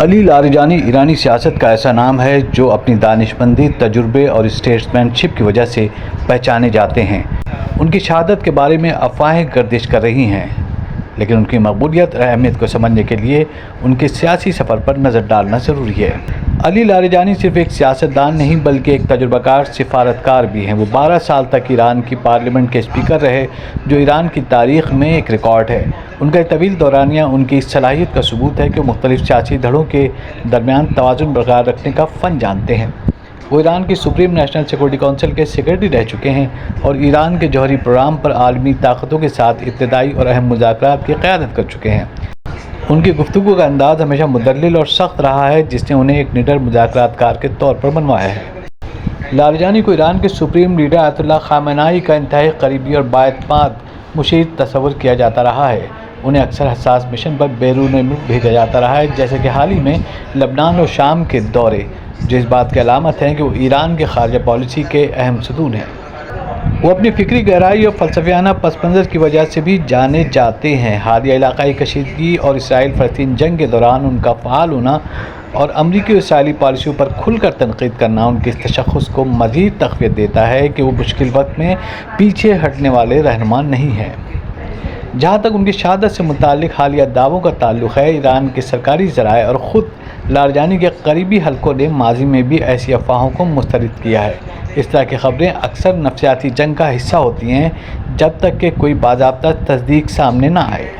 علی Larijani ایرانی سیاست کا ایسا نام ہے جو اپنی دانشمندی، تجربے اور اسٹیٹسمین شپ کی وجہ سے پہچانے جاتے ہیں۔ ان کی شہادت کے بارے میں افواہیں گردش کر رہی ہیں، لیکن ان کی مقبولیت اور اہمیت کو سمجھنے کے لیے ان کے سیاسی سفر پر نظر ڈالنا ضروری ہے۔ علی لاریجانی صرف ایک سیاستدان نہیں بلکہ ایک تجربہ کار سفارتکار بھی ہیں۔ وہ 12 سال تک ایران کی پارلیمنٹ کے اسپیکر رہے، جو ایران کی تاریخ میں ایک ریکارڈ ہے۔ ان کا طویل دورانیہ ان کی اس صلاحیت کا ثبوت ہے کہ وہ مختلف سیاسی دھڑوں کے درمیان توازن برقرار رکھنے کا فن جانتے ہیں۔ وہ ایران کی سپریم نیشنل سیکورٹی کونسل کے سیکرٹری رہ چکے ہیں اور ایران کے جوہری پروگرام پر عالمی طاقتوں کے ساتھ ابتدائی اور اہم مذاکرات کی قیادت کر چکے ہیں۔ ان کی گفتگو کا انداز ہمیشہ مدلل اور سخت رہا ہے، جس نے انہیں ایک نڈر مذاکرات کار کے طور پر بنوایا ہے۔ لاریجانی کو ایران کے سپریم لیڈر آیت اللہ خامنہ ای کا انتہائی قریبی اور بااعتماد مشیر تصور کیا جاتا رہا ہے۔ انہیں اکثر حساس مشن پر بیرون ملک بھیجا جاتا رہا ہے، جیسے کہ حال ہی میں لبنان اور شام کے دورے، جو اس بات کی علامت ہیں کہ وہ ایران کے خارجہ پالیسی کے اہم ستون ہیں۔ وہ اپنی فکری گہرائی اور فلسفیانہ پس منظر کی وجہ سے بھی جانے جاتے ہیں۔ حالیہ علاقائی کشیدگی اور اسرائیل فلسطین جنگ کے دوران ان کا فعال ہونا اور امریکی اور اسرائیلی پالیسیوں پر کھل کر تنقید کرنا ان کے اس تشخص کو مزید تقویت دیتا ہے کہ وہ مشکل وقت میں پیچھے ہٹنے والے رہنما نہیں ہیں۔ جہاں تک ان کی شہادت سے متعلق حالیہ دعووں کا تعلق ہے، ایران کے سرکاری ذرائع اور خود لاریجانی کے قریبی حلقوں نے ماضی میں بھی ایسی افواہوں کو مسترد کیا ہے۔ اس طرح کی خبریں اکثر نفسیاتی جنگ کا حصہ ہوتی ہیں، جب تک کہ کوئی باضابطہ تصدیق سامنے نہ آئے۔